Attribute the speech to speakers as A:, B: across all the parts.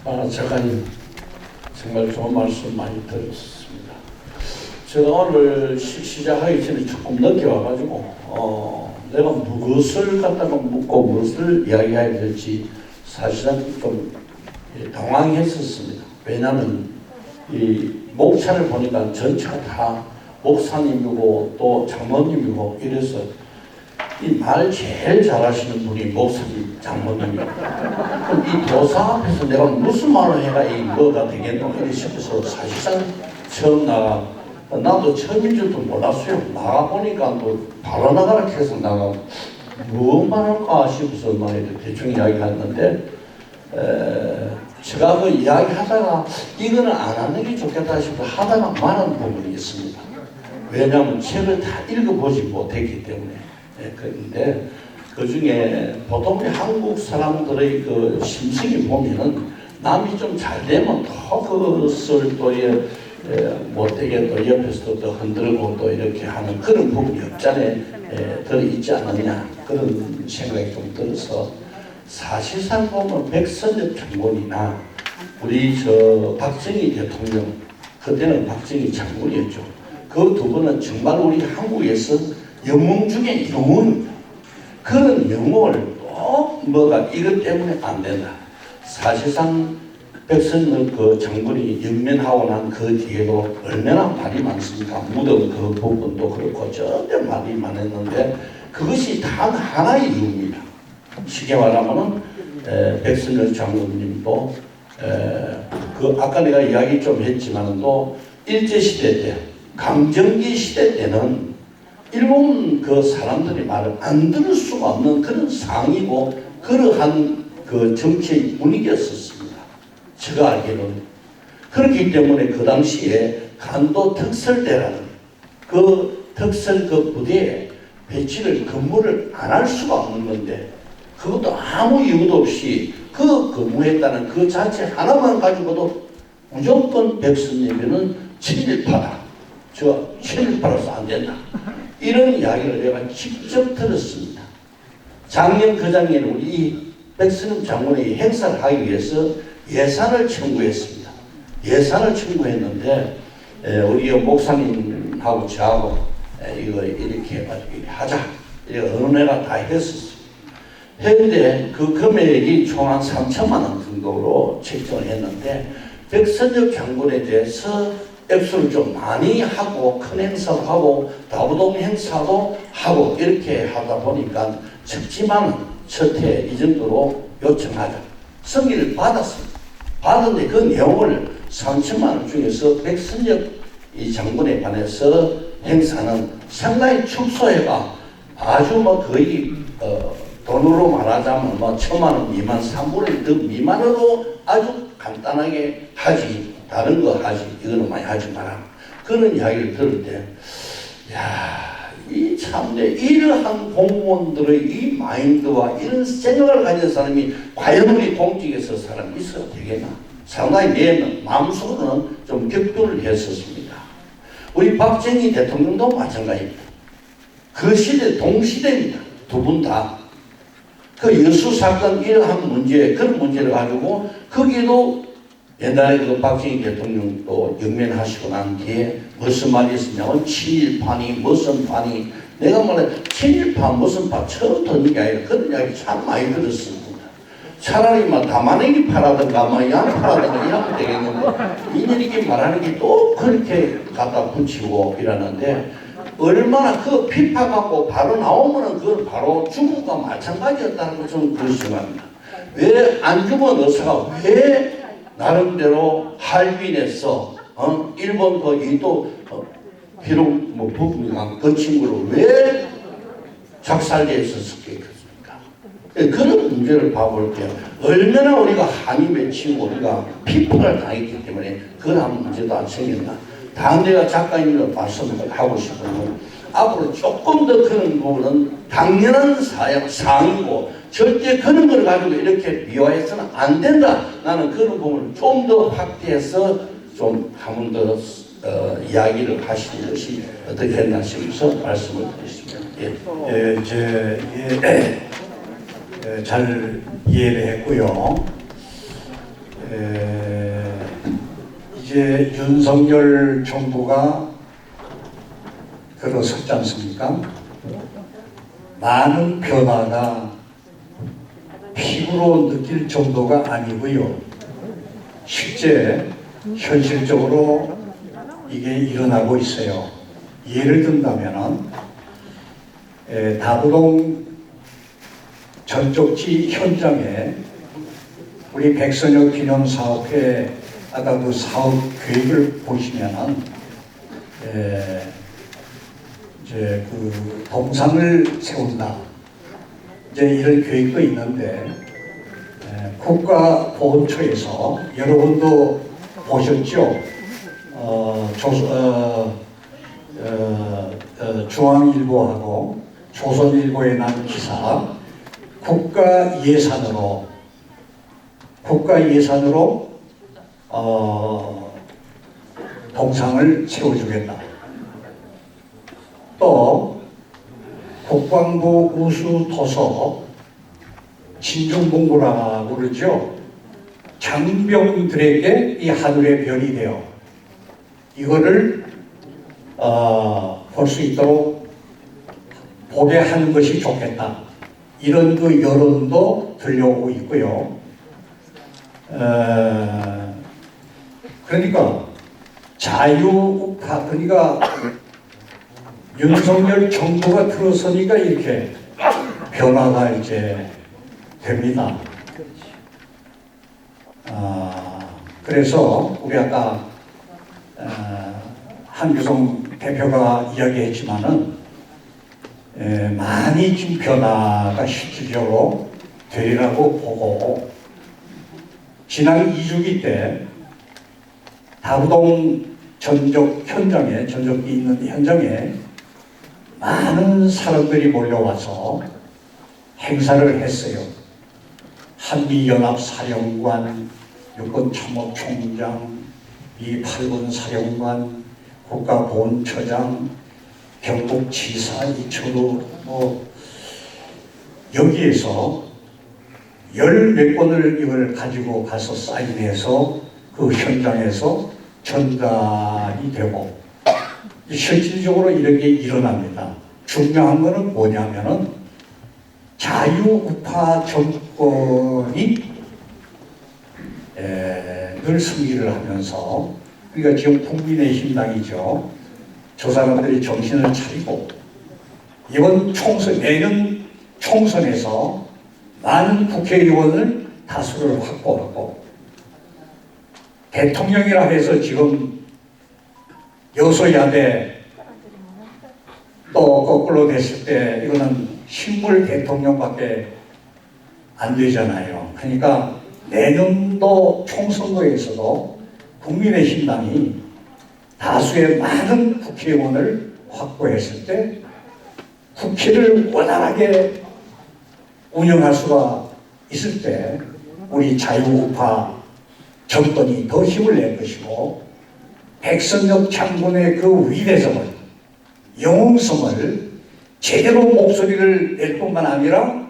A: 작가님 정말 좋은 말씀 많이 들었습니다. 제가 오늘 시작하기 전에 조금 늦게 와가지고 내가 무엇을 갖다가 묻고 무엇을 이야기해야 될지 사실은 좀 당황했었습니다. 왜냐하면 이 목차를 보니까 전체가 다 목사님이고 또 장모님이고 이래서 이 말 제일 잘하시는 분이 목사님, 장모님이고 그럼 이 도사 앞에서 내가 무슨 말을 해야 이 뭐가 되겠노 이렇게 싶어서 사실상 처음 나도 처음인 줄도 몰랐어요. 나가보니까 또 바로 나가라 해서 나가 무슨 말할까 싶어서 대충 이야기했는데 제가 그 이야기하다가 이거는 안 하는 게 좋겠다 싶어 하다가 말한 부분이 있습니다. 왜냐하면 책을 다 읽어보지 못했기 때문에. 그런데 그 중에 보통 한국 사람들의 그 심성이 보면은 남이 좀 잘 되면 더 그것을 또 못되게 또 옆에서 또 흔들고 또 이렇게 하는 그런 부분이 없잖아요. 들어있지 않느냐 그런 생각이 좀 들어서 사실상 보면 백선엽 장군이나 우리 박정희 대통령 그때는 박정희 장군이었죠. 그 두 분은 정말 우리 한국에서 영웅 중에 영웅 그런 영웅을 꼭 뭐가 이것 때문에 안 된다. 사실상 백선엽 그 장군이 영면하고 난 그 뒤에도 얼마나 말이 많습니까? 무덤 그 부분도 그렇고 저때 말이 많았는데 그것이 단 하나의 이유입니다. 쉽게 말하면은 백선엽 장군님도 그 아까 내가 이야기 좀 했지만은 또 일제시대 때 강점기 시대 때는 일본 그 사람들이 말을 안 들을 수가 없는 그런 상황이고 그러한 그 정치의 분위기였었습니다. 제가 알기로는. 그렇기 때문에 그 당시에 간도 특설대라는 그 특설 그 부대에 배치를 근무를 안 할 수가 없는 건데 그것도 아무 이유도 없이 그 근무했다는 그 자체 하나만 가지고도 무조건 백선엽이는 친일파다. 저 친일파로서 안 된다. 이런 이야기를 내가 직접 들었습니다. 작년 그 장에는 우리 백선엽 장군의 행사를 하기 위해서 예산을 청구했습니다. 예산을 청구했는데 우리 목사님하고 저하고 이거 이렇게 해가지고 하자. 이렇게 의논회가 다 했었어요. 했는데 그 금액이 총 한 3천만 원 정도로 책정을 했는데 백선엽 장군에 대해서 액수를 좀 많이 하고 큰 행사도 하고 다부동 행사도 하고 이렇게 하다 보니까 적지만 첫해 이 정도로 요청하자. 승인을 받았습니다. 받았는데 그 내용을 3천만 원 중에서 백선엽 이 장군에 관해서 행사는 상당히 축소해가 아주 뭐 거의 돈으로 말하자면 뭐 1,000만 원 미만 3분의 1 미만으로 아주 간단하게 하지. 다른 거 하지. 이거는 많이 하지 마라. 그런 이야기를 들을 때 이 참내 이러한 공무원들의 이 마인드와 이런 생각을 가진 사람이 과연 우리 공직에서 사람이 있어야 되겠나. 상당히 내 마음속으로는 좀 격분을 했었습니다. 우리 박정희 대통령도 마찬가지입니다. 그 시대 동시대입니다. 두 분 다. 그 여수 사건 이러한 문제 그런 문제를 가지고 거기도 옛날에 그 박정희 대통령도 영면하시고 난 뒤에 무슨 말이 있었냐면 친일파니 무슨 파니 내가 말해 친일파 무슨 파 처음 듣는 게 아니라 그런 이야기 참 많이 들었습니다. 차라리 막 다마내기 파라든가 뭐 양파라든가 이러면 되겠는데 이렇게 말하는 게 또 그렇게 갖다 붙이고 이러는데 얼마나 그 피파 갖고 바로 나오면은 그건 바로 죽음과 마찬가지였다는 걸 좀 그렇습니다. 왜 안 죽은 의사가 왜 나름대로 할빈에서 일본 거기 또 비록 뭐 부부가 그 친구를 왜 작살돼 있었겠습니까? 그런 문제를 봐볼 때 얼마나 우리가 한이 맺히고 우리가 피폭을 당했기 때문에 그런 문제도 안 생겼나. 다음 내가 작가님들 말씀을 하고 싶은 건 앞으로 조금 더 그런 부분은 당연한 사항이고 절대 그런 걸 가지고 이렇게 비화해서는 안 된다. 나는 그런 부분을 좀 더 확대해서 좀 한 번 더 이야기를 하시는 것이 어떻겠나 싶어서 말씀을 드리겠습니다.
B: 잘 이해를 했고요. 이제 윤석열 정부가 들어섰지 않습니까? 많은 변화가 피부로 느낄 정도가 아니고요. 실제 현실적으로 이게 일어나고 있어요. 예를 든다면은 다부동 전적지 현장에 우리 백선엽 기념사업회 아까 그 사업 계획을 보시면은 이제 그 동상을 세운다 이제 이런 계획도 있는데 국가보훈처에서 여러분도 보셨죠? 중앙일보하고 조선일보에 난 기사 국가 예산으로 동상을 세워주겠다. 또 국방부 우수 토서 진중봉구라고 그러죠. 장병들에게 이 하늘의 별이 되어 이거를 볼 수 있도록 보게 하는 것이 좋겠다. 이런 그 여론도 들려오고 있고요. 그러니까 자유우파, 그러니까 윤석열 정부가 들어서니까 이렇게 변화가 이제 됩니다. 그래서 우리 아까 한규성 대표가 이야기했지만은 많이 좀 변화가 실질적으로 되리라고 보고 지난 2주기 때 다부동 전적기 있는 현장에 많은 사람들이 몰려와서 행사를 했어요. 한미연합사령관, 육군참모총장, 이 8군 사령관, 국가보훈처장, 경북지사, 이철우 여기에서 몇 번을 이걸 가지고 가서 사인해서 그 현장에서 전달이 되고 실질적으로 이런 게 일어납니다. 중요한 거는 뭐냐면은 자유우파 정권이 늘 승리를 하면서 그러니까 지금 국민의힘당이죠. 저 사람들이 정신을 차리고 이번 내년 총선에서 많은 국회의원을 다수를 확보하고 대통령이라 해서 지금 여소야대 또 거꾸로 됐을 때 이거는 식물 대통령밖에 안 되잖아요. 그러니까 내년도 총선거에서도 국민의힘당이 다수의 많은 국회의원을 확보했을 때 국회를 원활하게 운영할 수가 있을 때 우리 자유우파 정권이 더 힘을 낼 것이고 백선엽 장군의 그 위대성을 영웅성을 제대로 목소리를 낼 뿐만 아니라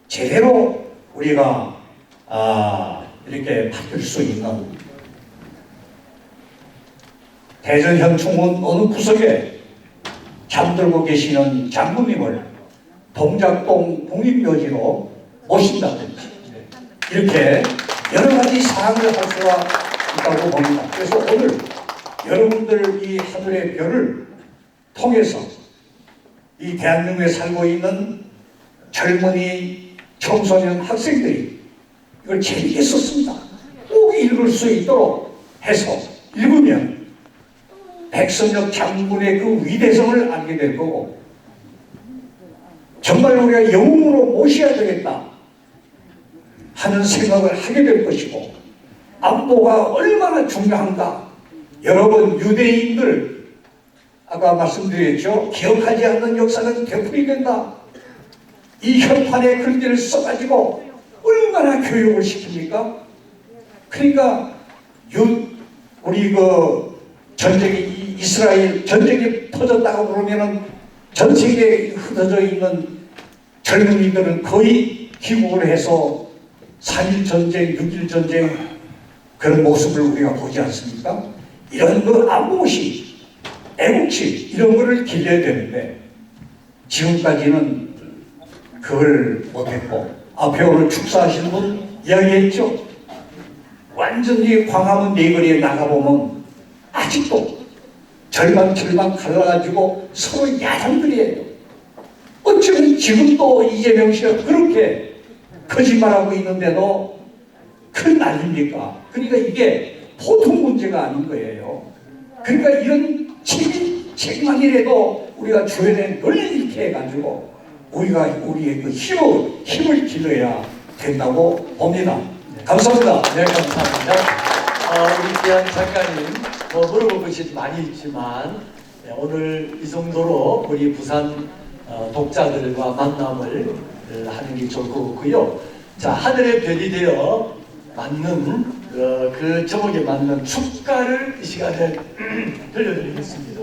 B: 제대로 우리가 이렇게 받을 수 있는 대전현충원 어느 구석에 잠들고 계시는 장군님을 동작동 국립묘지로 모신다든지 이렇게 여러 가지 사항을 할 수가 있다고 봅니다. 그래서 오늘 여러분들 이 하늘의 별을 통해서 이 대한민국에 살고 있는 젊은이, 청소년, 학생들이 이걸 재밌게 썼습니다. 꼭 읽을 수 있도록 해서 읽으면 백선엽 장군의 그 위대성을 알게 될 거고 정말 우리가 영웅으로 모셔야 되겠다 하는 생각을 하게 될 것이고 안보가 얼마나 중요한가. 여러분 유대인들 아까 말씀드렸죠. 기억하지 않는 역사는 되풀이된다. 이 현판에 글귀를 써가지고 얼마나 교육을 시킵니까? 그러니까 우리 그 전쟁이 이스라엘 전쟁이 터졌다고 그러면은 전 세계에 흩어져 있는 젊은이들은 거의 귀국을 해서 3.1 전쟁, 6.1 전쟁 그런 모습을 우리가 보지 않습니까? 이런 그 안보시, 애국심 이런 거를 길러야 되는데 지금까지는 그걸 못했고 앞에 오늘 축사하시는 분 이야기했죠. 완전히 광화문 네거리에 나가보면 아직도 절반 갈라가지고 서로 야단들이에요. 어쩌면 지금도 이재명 씨가 그렇게 거짓말하고 있는데도 큰 난리입니까? 그러니까 이게 보통 문제가 아닌 거예요. 그러니까 이런 책임만이라도 우리가 주변에 널리 이렇게 해가지고 우리가 우리의 그 힘을 길러야 된다고 봅니다. 감사합니다.
C: 네, 감사합니다. 우리 귀한 작가님, 물어볼 것이 많이 있지만, 오늘 이 정도로 우리 부산 독자들과 만남을 하는 게 좋을 것 같고요. 자, 하늘의 별이 되어 맞는, 그 제목에 맞는 축가를 이 시간에 들려드리겠습니다.